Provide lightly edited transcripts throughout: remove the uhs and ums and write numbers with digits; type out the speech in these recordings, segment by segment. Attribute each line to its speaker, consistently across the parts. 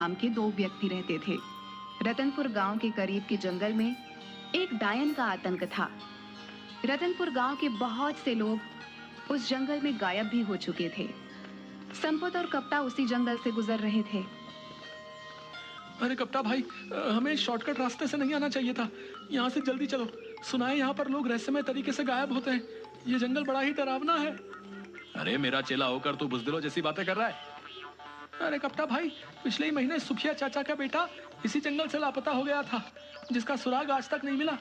Speaker 1: नाम के दो व्यक्ति रहते थे। रतनपुर गांव के करीब के जंगल में एक डायन का आतंक था। रतनपुर गांव के बहुत से लोग उस जंगल में गायब भी हो चुके थे। संपत और कप्ता उसी जंगल से गुजर रहे थे।
Speaker 2: अरे कप्ता भाई, हमें शॉर्टकट रास्ते से नहीं आना चाहिए था। यहाँ से जल्दी चलो। सुना है यहाँ पर लोग रहस्यमय तरीके से गायब होते हैं। ये जंगल बड़ा ही डरावना है।
Speaker 3: अरे मेरा चेला होकर तू बुजदिलों जैसी बातें कर रहा है।
Speaker 2: अरे कप्ता भाई, पिछले ही महीने सुखिया चाचा का बेटा इसी जंगल से लापता हो गया था, जिसका सुराग आज तक नहीं मिला।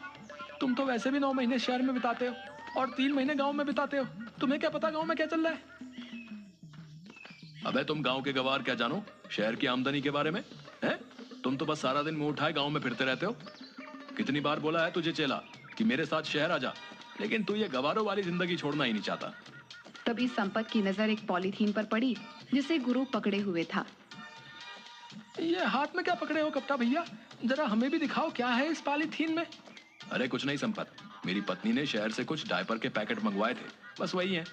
Speaker 2: तुम तो वैसे भी 9 महीने शहर में बिताते हो और 3 महीने गांव में बिताते हो। तुम्हें क्या पता गांव में क्या चल रहा है?
Speaker 3: अबे तुम गांव के गवार क्या जानो शहर की आमदनी के बारे में? हैं? तुम तो बस सारा दिन मुंह उठाए गांव में फिरते रहते हो। कितनी बार बोला है तुझे चेला कि मेरे साथ शहर आ जा, लेकिन तू ये गवारों वाली जिंदगी छोड़ना ही नहीं चाहता।
Speaker 1: तभी संपत की नजर एक पॉलीथीन पर पड़ी जिसे गुरु पकड़े हुए था।
Speaker 2: ये हाथ में क्या पकड़े हो कप्ता भैया? जरा हमें भी दिखाओ क्या है इस पॉलीथीन में।
Speaker 3: अरे कुछ नहीं संपत, मेरी पत्नी ने शहर से कुछ डायपर के पैकेट मंगवाए थे, बस वही है।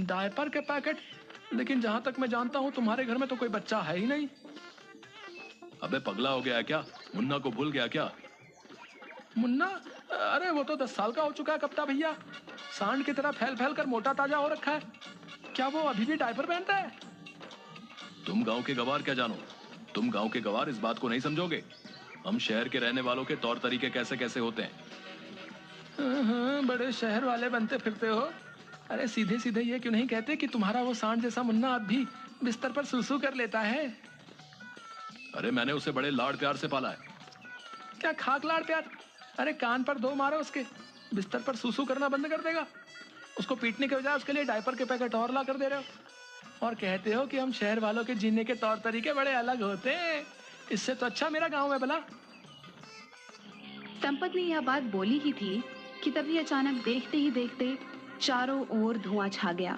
Speaker 2: डायपर के पैकेट? लेकिन जहां तक मैं जानता हूं तुम्हारे घर में तो कोई बच्चा है ही नहीं।
Speaker 3: अबे पगला हो गया है क्या? मुन्ना को भूल गया क्या?
Speaker 2: मुन्ना? अरे वो तो 10 साल का हो चुका है कप्ता भैया। सांड की तरह फैल फैल कर मोटा ताजा हो रखा है। क्या वो अभी भी डायपर पहनता है?
Speaker 3: तुम गांव के गवार क्या जानो? तुम गांव के गवार इस बात को नहीं समझोगे। हम शहर के रहने वालों के तौर तरीके कैसे कैसे होते हैं।
Speaker 2: बड़े शहर वाले बनते फिरते हो। अरे सीधे सीधे ये क्यों नहीं कहते कि तुम्हारा वो सांड जैसा मुन्ना अब भी बिस्तर पर सुसु कर लेता है?
Speaker 3: अरे मैंने उसे बड़े लाड़ प्यार से पाला है।
Speaker 2: क्या खाक लाड़ प्यार? अरे कान पर 2 मारो उसके, बिस्तर पर सुसु करना बंद कर देगा। उसको पीटने के बजाय उसके लिए डायपर के पैकेट और ला कर दे रहे हो और कहते हो कि हम शहर वालों के जीने के तौर तरीके बड़े अलग होते हैं। इससे तो अच्छा मेरा गांव है भला।
Speaker 1: संपत ने यह बात बोली ही थी कि तभी अचानक देखते ही देखते चारों ओर धुआं छा गया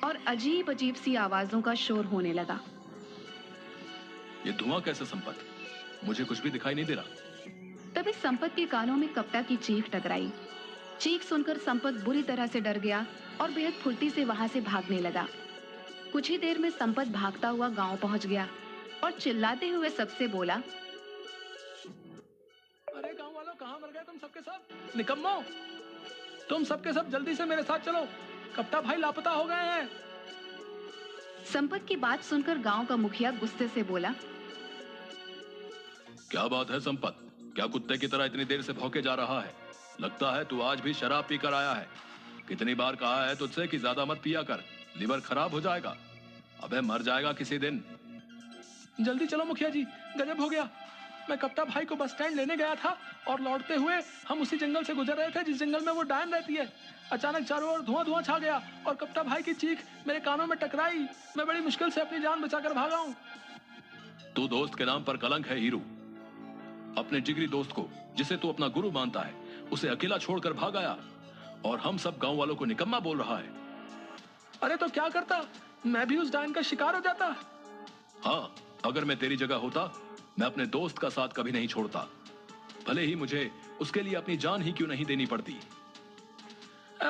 Speaker 1: और अजीब अजीब सी आवाजों का शोर होने लगा।
Speaker 3: ये धुआं कैसे संपत? मुझे कुछ भी दिखाई नहीं दे रहा।
Speaker 1: तभी संपत के कानों में कप्ता की चीख टकराई। चीख सुनकर संपत बुरी तरह से डर गया और बेहद फुर्ती से वहां से भागने लगा। कुछ ही देर में संपत भागता हुआ गांव पहुंच गया और चिल्लाते हुए सबसे बोला,
Speaker 2: अरे गांव वालों, कहां मर गए तुम सबके सब? निकम्मो, तुम सबके सब जल्दी से मेरे साथ चलो, कप्ता भाई लापता हो गए हैं।
Speaker 1: संपत की बात सुनकर गांव का मुखिया गुस्से से बोला,
Speaker 3: क्या बात है संपत? क्या कुत्ते की तरह इतनी देर से भौंके जा रहा है? लगता है तू आज भी शराब पीकर आया है। कितनी बार कहा है तुझसे कि ज्यादा मत पिया कर, लिवर खराब हो जाएगा। अबे मर जाएगा किसी दिन।
Speaker 2: जल्दी चलो मुखिया जी, गजब हो गया। मैं कप्ता भाई को बस स्टैंड लेने गया था और लौटते हुए हम उसी जंगल से गुजर रहे थे जिस जंगल में वो डायन रहती है। अचानक चारों ओर धुआं धुआं छा गया और कप्ता भाई की चीख मेरे कानों में टकराई। मैं बड़ी मुश्किल से अपनी जान बचाकर भागा हूँ।
Speaker 3: तू दोस्त के नाम पर कलंक है हीरू। अपने जिगरी दोस्त को, जिसे तू अपना गुरु मानता है, उसे अकेला छोड़कर भाग आया और हम सब गांव वालों को निकम्मा बोल रहा है।
Speaker 2: अरे तो क्या करता, मैं भी उस डायन का शिकार हो जाता।
Speaker 3: हाँ, अगर मैं तेरी जगह होता, मैं अपने दोस्त का साथ कभी नहीं छोड़ता, भले ही मुझे उसके लिए अपनी जान ही क्यों नहीं देनी पड़ती।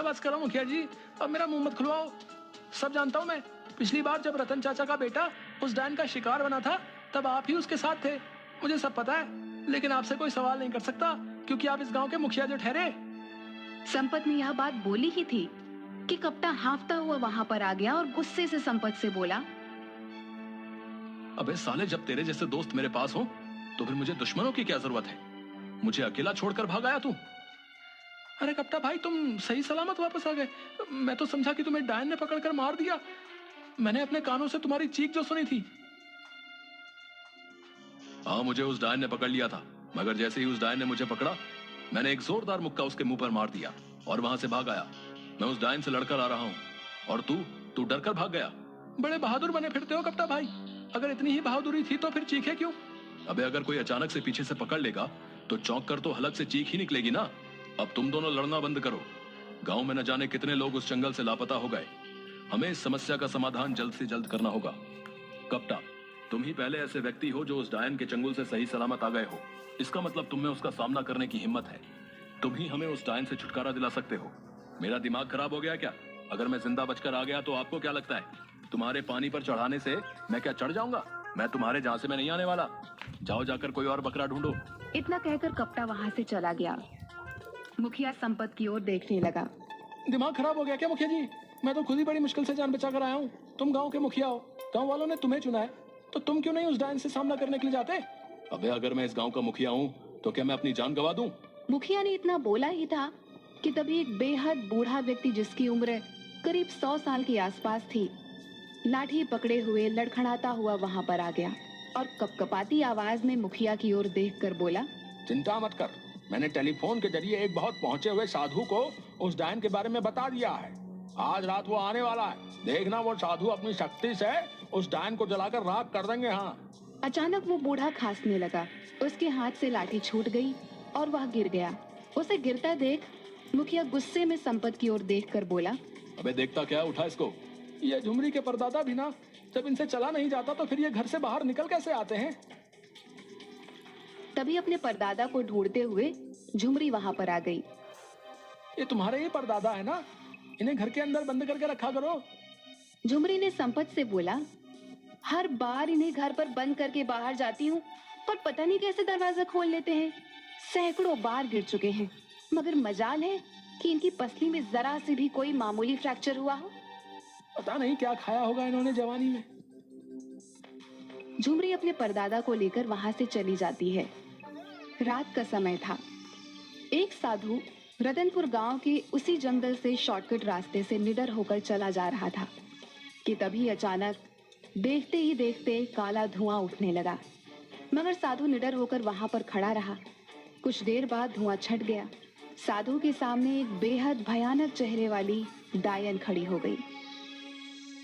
Speaker 2: बस करो मुखिया जी, अब मेरा मुंह मत खुलवाओ। सब जानता हूं मैं। पिछली बार जब रतन चाचा का बेटा उस डायन का शिकार बना था, तब आप ही उसके साथ थे। मुझे सब पता है, लेकिन आपसे कोई सवाल नहीं कर सकता क्योंकि आप इस गांव के मुखिया जो ठहरे।
Speaker 1: संपत ने यह बात बोली ही थी कि कप्ता हांफता हुआ वहां पर आ गया और गुस्से से संपत से बोला,
Speaker 3: अबे साले, जब तेरे जैसे दोस्त मेरे पास हो तो फिर मुझे दुश्मनों की क्या जरूरत है? मुझे अकेला छोड़कर भाग आया तू।
Speaker 2: अरे कप्ता भाई, तुम सही सलामत वापस आ गए। मैं तो समझा कि तुम्हें डायन ने पकड़कर मार दिया। मैंने अपने कानों से तुम्हारी चीख जो सुनी थी।
Speaker 3: हाँ, मुझे उस डायन ने पकड़ लिया था, मगर जैसे ही उस डायन ने मुझे पकड़ा, मैंने एक जोरदार मुक्का उसके मुंह पर मार दिया और वहां से भाग आया। मैं उस डायन से लड़कर आ रहा हूँ और तू डर कर भाग गया।
Speaker 2: बड़े बहादुर बने फिरते हो कप्ता भाई। अगर इतनी ही बहादुरी थी तो फिर चीखे क्यों?
Speaker 3: अबे अगर कोई अचानक से पीछे से पकड़ लेगा तो चौंक कर तो हलक से चीख ही निकलेगी ना। अब तुम दोनों लड़ना बंद करो। गांव में न जाने कितने लोग उस जंगल से लापता हो गए। हमें इस समस्या का समाधान जल्द से जल्द करना होगा। कप्ता, तुम ही पहले ऐसे व्यक्ति हो जो उस डायन के चंगुल से सही सलामत आ गए हो। इसका मतलब तुम में उसका सामना करने की हिम्मत है। तुम ही हमें उस डायन से छुटकारा दिला सकते हो। मेरा दिमाग खराब हो गया क्या? अगर मैं जिंदा बचकर आ गया तो आपको क्या लगता है, तुम्हारे पानी पर चढ़ाने से मैं क्या चढ़ जाऊंगा? मैं तुम्हारे झांसे में नहीं आने वाला। जाओ जाकर कोई और बकरा ढूंढो।
Speaker 1: इतना कहकर कप्ता वहां से चला गया। मुखिया संपत की ओर देखने लगा।
Speaker 2: दिमाग खराब हो गया क्या मुखिया जी? मैं तो खुद ही बड़ी मुश्किल से जान बचा कर आया हूँ। तुम गांव के मुखिया हो, गांव वालों ने तुम्हें चुना है, तो तुम क्यों नहीं उस डायन से सामना करने के लिए जाते?
Speaker 3: अबे अगर मैं इस गांव का मुखिया हूँ तो क्या मैं अपनी जान गवा दूं?
Speaker 1: मुखिया ने इतना बोला ही था कि तभी एक बेहद बूढ़ा व्यक्ति जिसकी उम्र करीब 100 साल के आसपास थी, लाठी पकड़े हुए लड़खड़ाता हुआ वहां पर आ गया और कपकपाती आवाज में मुखिया की ओर देखकर बोला,
Speaker 2: चिंता मत कर, मैंने टेलीफोन के जरिए एक बहुत पहुंचे हुए साधु को उस डायन के बारे में बता दिया है। आज रात वो आने वाला है। देखना वो साधु अपनी शक्ति से उस डायन को जलाकर राख कर देंगे। हाँ।
Speaker 1: अचानक वो बूढ़ा खांसने लगा। उसके हाथ से लाठी छूट गई और वह गिर गया। उसे गिरता देख मुखिया गुस्से में संपत की ओर देखकर बोला,
Speaker 3: अबे देखता क्या, उठा इसको।
Speaker 2: ये झुमरी के परदादा भी ना, जब इनसे चला नहीं जाता तो फिर ये घर से बाहर निकल कैसे आते हैं?
Speaker 1: तभी अपने परदादा को ढूंढते हुए झुमरी वहां पर आ गई।
Speaker 2: ये तुम्हारे ही परदादा है ना? इन्हें घर के अंदर बंद करके रखा करो।
Speaker 1: झुमरी ने संपत से बोला, हर बार इन्हें घर पर बंद करके बाहर जाती हूँ, पर पता नहीं कैसे दरवाजा खोल लेते हैं। सैकड़ों बार गिर चुके हैं, मगर मजाल है कि इनकी पसली में जरा से भी कोई मामूली फ्रैक्चर हुआ हो।
Speaker 2: पता नहीं क्या खाया होगा इन्होंने जवानी में।
Speaker 1: झुमरी अपने परदादा को लेकर वहां से चली जाती है। रात का समय था। एक साधु रतनपुर गांव के उसी जंगल से शॉर्टकट रास्ते से निडर होकर चला जा रहा था कि तभी अचानक देखते ही देखते काला धुआं उठने लगा। मगर साधु निडर होकर वहां पर खड़ा रहा। कुछ देर बाद धुआं छट गया। साधु के सामने एक बेहद भयानक चेहरे वाली डायन खड़ी हो गई।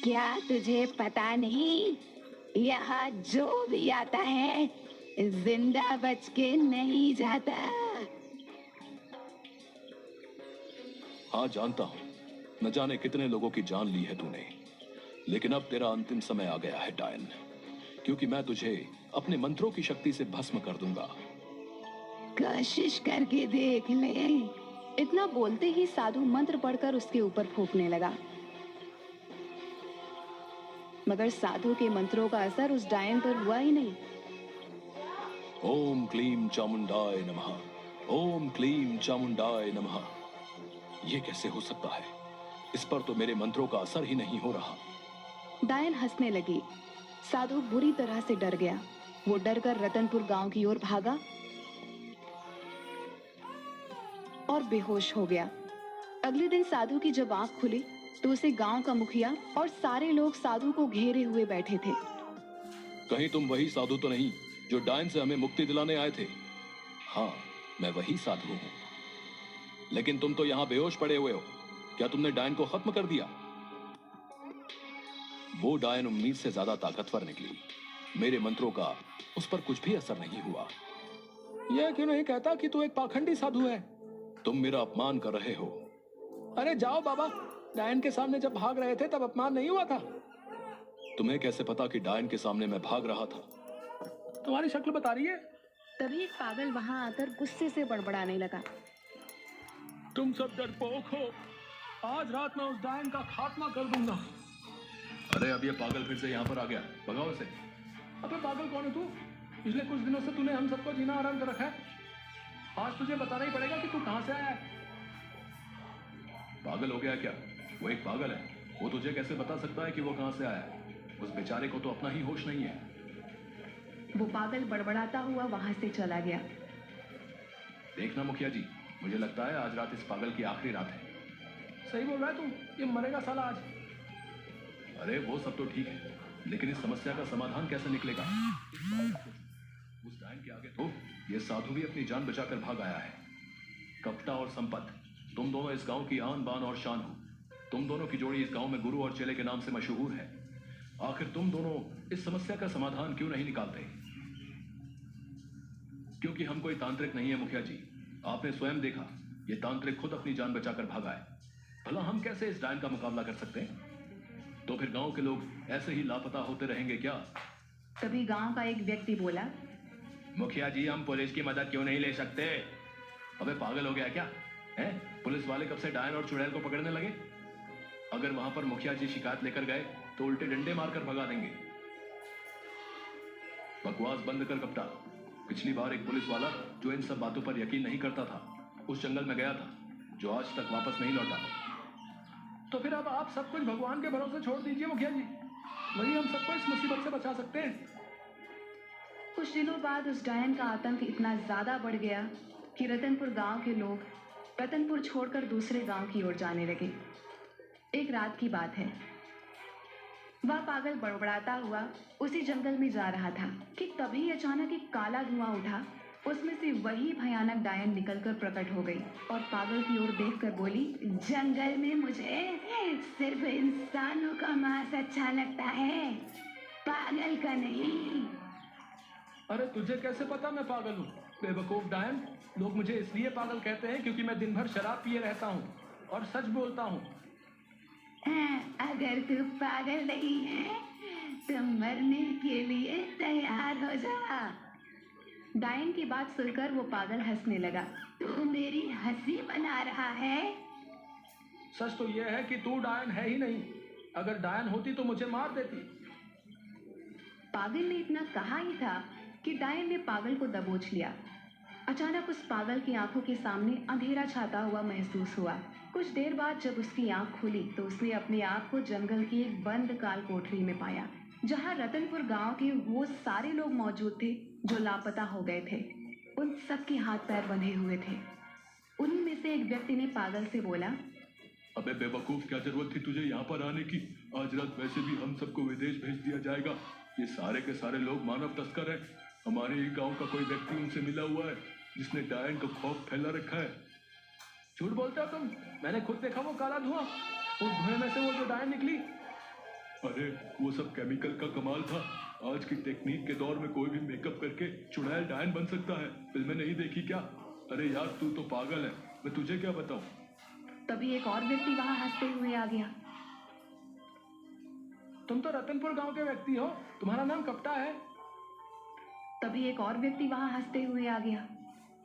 Speaker 1: क्या तुझे पता नहीं, यहाँ जो भी आता है जिंदा बच के नहीं जाता।
Speaker 3: हाँ जानता हूँ, न जाने कितने लोगों की जान ली है तूने, लेकिन अब तेरा अंतिम समय आ गया है डायन, क्योंकि मैं तुझे अपने मंत्रों की शक्ति से भस्म कर दूंगा।
Speaker 1: कोशिश करके देख ले। इतना बोलते ही साधु मंत्र पढ़कर उसके ऊपर फूंकने लगा। मगर साधु के मंत्रों का असर उस डायन पर हुआ ही नहीं।
Speaker 3: ओम क्लीम चामुंडाय नमः, ओम क्लीम चामुंडाय नमः। ये कैसे हो सकता है? इस पर तो मेरे मंत्रों का असर ही नहीं हो रहा।
Speaker 1: डायन हंसने लगी। साधु बुरी तरह से डर गया। वो डर कर रतनपुर गांव की ओर भागा और बेहोश हो गया। अगले दिन साधु की जब आंख खुली तो उसे गांव का मुखिया और सारे लोग साधु को घेरे हुए बैठे थे।
Speaker 3: कहीं तुम वही साधु तो नहीं जो डायन से हमें मुक्ति दिलाने आए थे? हाँ, मैं वही साधु हूँ। लेकिन तुम तो यहाँ बेहोश पड़े हुए हो। क्या तुमने डायन को खत्म कर दिया? वो डायन उम्मीद से ज्यादा ताकतवर निकली। मेरे मंत्रों का उस पर कुछ भी असर नहीं हुआ।
Speaker 2: यह क्यों नहीं कहता कि तू एक पाखंडी साधु है?
Speaker 3: तुम मेरा अपमान कर रहे हो।
Speaker 2: अरे जाओ बाबा, डायन के सामने जब भाग रहे थे तब अपमान नहीं हुआ था?
Speaker 3: तुम्हें कैसे पता कि डायन के सामने मैं भाग रहा था?
Speaker 2: तुम्हारी शक्ल बता रही है।
Speaker 1: तभी एक पागल वहां आकर गुस्से से बड़बड़ाने लगा।
Speaker 2: तुम सब डरपोक हो। आज रात मैं उस डायन का खात्मा कर दूंगा।
Speaker 3: अरे अब ये पागल फिर से यहाँ पर आ गया, भगाओ इसे।
Speaker 2: अबे पागल कौन है तू? पिछले कुछ दिनों से तूने हम सबको जीना आराम कर रखा है। आज तुझे बताना ही पड़ेगा कि तू कहां से आया है।
Speaker 3: पागल हो गया क्या? वो एक पागल है, वो तुझे कैसे बता सकता है कि वो कहां से आया है? उस बेचारे को तो अपना ही होश नहीं है।
Speaker 1: वो पागल बड़बड़ाता हुआ वहां से चला गया।
Speaker 3: देखना मुखिया जी, मुझे लगता है आज रात इस पागल की आखिरी रात है।
Speaker 2: सही बोल रहा है तू, ये मरेगा साला आज।
Speaker 3: अरे वो सब तो ठीक है, लेकिन इस समस्या का समाधान कैसे निकलेगा? उस डायन के आगे तो ये साधु भी अपनी जान बचाकर भाग आया है। कपटा और संपत, तुम दोनों इस गांव की आन बान और शान हो। तुम दोनों की जोड़ी इस गांव में गुरु और चेले के नाम से मशहूर है। आखिर तुम दोनों इस समस्या का समाधान क्यों नहीं निकालते? क्योंकि हम कोई तांत्रिक नहीं है मुखिया जी। आपने स्वयं देखा, ये तांत्रिक खुद अपनी जान बचाकर भागा है। भला हम कैसे इस डायन का मुकाबला कर सकते हैं? तो फिर गांव के लोग ऐसे ही लापता होते रहेंगे क्या?
Speaker 1: तभी गांव का एक व्यक्ति बोला,
Speaker 3: मुखिया जी हम पुलिस की मदद क्यों नहीं ले सकते? अबे पागल हो गया क्या है? पुलिस वाले कब से डायन और चुड़ैल को पकड़ने लगे? अगर वहां पर मुखिया जी शिकायत लेकर गए तो उल्टे डंडे मारकर भगा देंगे। बकवास बंद कर कप्तान। पिछली बार एक पुलिस वाला जो इन सब बातों पर यकीन नहीं करता था उस जंगल में गया था, जो आज तक वापस नहीं लौटा।
Speaker 2: तो फिर अब आप सब कुछ भगवान के भरोसे छोड़ दीजिए मुखिया जी, वही हम सबको इस मुसीबत से बचा सकते हैं।
Speaker 1: कुछ दिनों बाद उस डायन का आतंक इतना ज्यादा बढ़ गया कि रतनपुर गांव के लोग रतनपुर छोड़कर दूसरे गांव की ओर जाने लगे। एक रात की बात है, वह पागल बड़बड़ाता हुआ उसी जंगल में जा रहा था कि तभी अचानक एक काला धुआं उठा। उसमें से वही भयानक डायन निकलकर प्रकट हो गई और पागल की ओर देखकर बोली, जंगल में मुझे सिर्फ इंसानों का मांस अच्छा लगता है, पागल का नहीं।
Speaker 2: अरे तुझे कैसे पता मैं पागल हूँ? बेवकूफ डायन, लोग मुझे इसलिए पागल कहते हैं क्योंकि मैं दिन भर शराब पिए रहता हूँ और सच बोलता हूँ।
Speaker 1: अगर तू पागल नहीं है तो मरने के लिए तैयार हो जा। डायन की बात सुनकर वो पागल हंसने लगा। तू मेरी हंसी बना रहा है?
Speaker 2: सच तो यह है कि तू डायन है ही नहीं। अगर डायन होती तो मुझे मार देती।
Speaker 1: पागल ने इतना कहा ही था कि डायन ने पागल को दबोच लिया। अचानक उस पागल की आंखों के सामने अंधेरा छाता हुआ महसूस हुआ। कुछ देर बाद जब उसकी आंख खुली तो उसने अपने आप को जंगल की एक बंद काल कोठरी में पाया, जहां रतनपुर गांव के वो सारे लोग मौजूद थे जो लापता हो गए थे। उन सबके हाथ पैर बंधे हुए थे। उन्हीं में से एक व्यक्ति ने पागल से बोला,
Speaker 3: अबे बेवकूफ, क्या जरूरत थी तुझे यहाँ पर आने की? आज रात वैसे भी हम सबको विदेश भेज दिया जाएगा। ये सारे के सारे लोग मानव तस्कर हैं। हमारे ही गांव का कोई व्यक्ति उनसे मिला हुआ है जिसने डायन का खौफ फैला रखा है।
Speaker 2: झूठ बोलते हो तुम। मैंने खुद देखा वो काला धुआं। उस धुएं में से वो जो डायन निकली।
Speaker 3: अरे वो सब केमिकल का कमाल था। आज की टेक्निक के दौर में कोई भी मेकअप करके चुड़ैल डायन बन सकता है। फिल्में नहीं देखी क्या? अरे यार तू तो पागल है, मैं तुझे क्या बताऊं।
Speaker 1: तभी एक और व्यक्ति वहां हंसते हुए आ गया।
Speaker 2: तुम तो रतनपुर गांव के व्यक्ति हो, तुम्हारा नाम कप्ता है।
Speaker 1: तभी एक और व्यक्ति वहां हंसते हुए आ गया,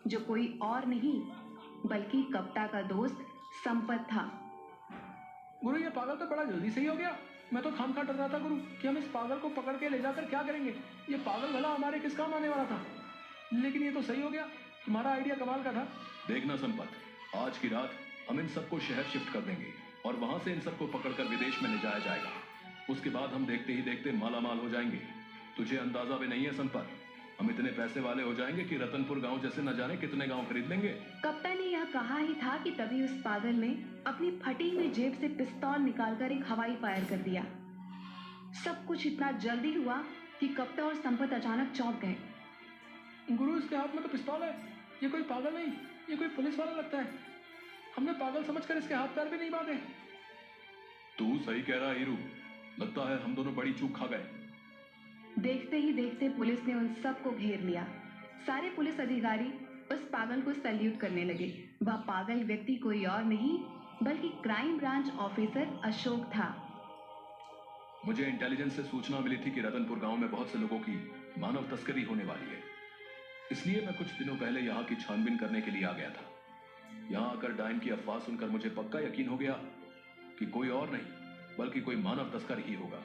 Speaker 1: जो कोई और नहीं बल्कि कप्ता का दोस्त संपत था।
Speaker 2: गुरु, ये पागल तो बड़ा जल्दी से ही हो गया। मैं तो खामखा डर रहा था गुरु कि हम इस पागल को पकड़ के ले जाकर क्या करेंगे। ये पागल भला हमारे किस काम आने वाला था, लेकिन ये तो सही हो गया। तुम्हारा आइडिया कमाल का था।
Speaker 3: देखना संपत, आज की रात हम इन सबको शहर शिफ्ट कर देंगे और वहां से इन सबको पकड़कर विदेश में ले जाया जाएगा। उसके बाद हम देखते ही देखते मालामाल हो जाएंगे। तुझे अंदाजा भी नहीं है संपत, हम इतने पैसे वाले हो जाएंगे कि रतनपुर गांव जैसे न जाने कितने गांव खरीद लेंगे।
Speaker 1: कप्ता ने यह कहा ही था कि तभी उस पागल ने अपनी फटी हुई जेब से पिस्तौल निकालकर एक हवाई फायर कर दिया। सब कुछ इतना जल्दी हुआ कि कप्ता और संपत अचानक चौंक गए।
Speaker 2: गुरु, इसके हाथ में तो पिस्तौल है। ये कोई पागल नहीं, ये कोई पुलिस वाला लगता है। हमने पागल समझकर इसके हाथ पैर भी नहीं बांधे।
Speaker 3: तू सही कह रहा हीरू, लगता है हम दोनों बड़ी चूक खा गए।
Speaker 1: देखते ही देखते पुलिस ने उन सबको घेर लिया। सारे पुलिस अधिकारी उस पागल को सैल्यूट करने लगे। वह पागल व्यक्ति कोई और नहीं बल्कि क्राइम ब्रांच ऑफिसर अशोक था।
Speaker 3: मुझे इंटेलिजेंस से सूचना मिली थी कि रतनपुर गांव में बहुत से लोगों की मानव तस्करी होने वाली है, इसलिए मैं कुछ दिनों पहले यहाँ की छानबीन करने के लिए आ गया था। यहाँ आकर डायन की अफवाह सुनकर मुझे पक्का यकीन हो गया कि कोई और नहीं बल्कि कोई मानव तस्कर ही होगा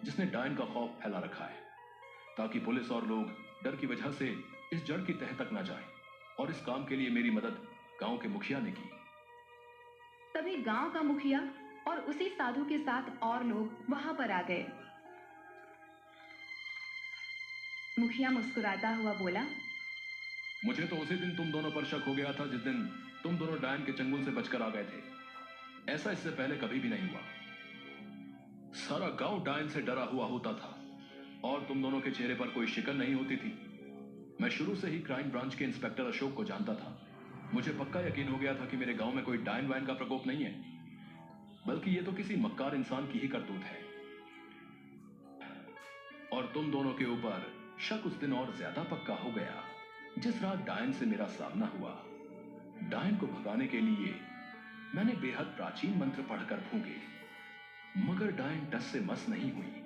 Speaker 3: जिसने डायन का खौफ फैला रखा है, ताकि पुलिस और लोग डर की वजह से इस जड़ की तह तक न जाएं। और इस काम के लिए मेरी मदद गांव के मुखिया ने की।
Speaker 1: तभी गांव का मुखिया और उसी साधु के साथ और लोग वहां पर आ गए। मुखिया मुस्कुराता हुआ बोला,
Speaker 3: मुझे तो उसी दिन तुम दोनों पर शक हो गया था जिस दिन तुम दोनों डायन के चंगुल से बचकर आ गए थे। ऐसा इससे पहले कभी भी नहीं हुआ। सारा गांव डायन से डरा हुआ होता था और तुम दोनों के चेहरे पर कोई शिकन नहीं होती थी। मैं शुरू से ही क्राइम ब्रांच के इंस्पेक्टर अशोक को जानता था। मुझे पक्का यकीन हो गया था कि मेरे गांव में कोई डायन वायन का प्रकोप नहीं है, बल्कि ये तो किसी मक्कार इंसान की ही करतूत है। और तुम दोनों के ऊपर शक उस दिन और ज्यादा पक्का हो गया जिस रात डायन से मेरा सामना हुआ। डायन को भगाने के लिए मैंने बेहद प्राचीन मंत्र पढ़कर फूंके, मगर डायन टस से मस नहीं हुई।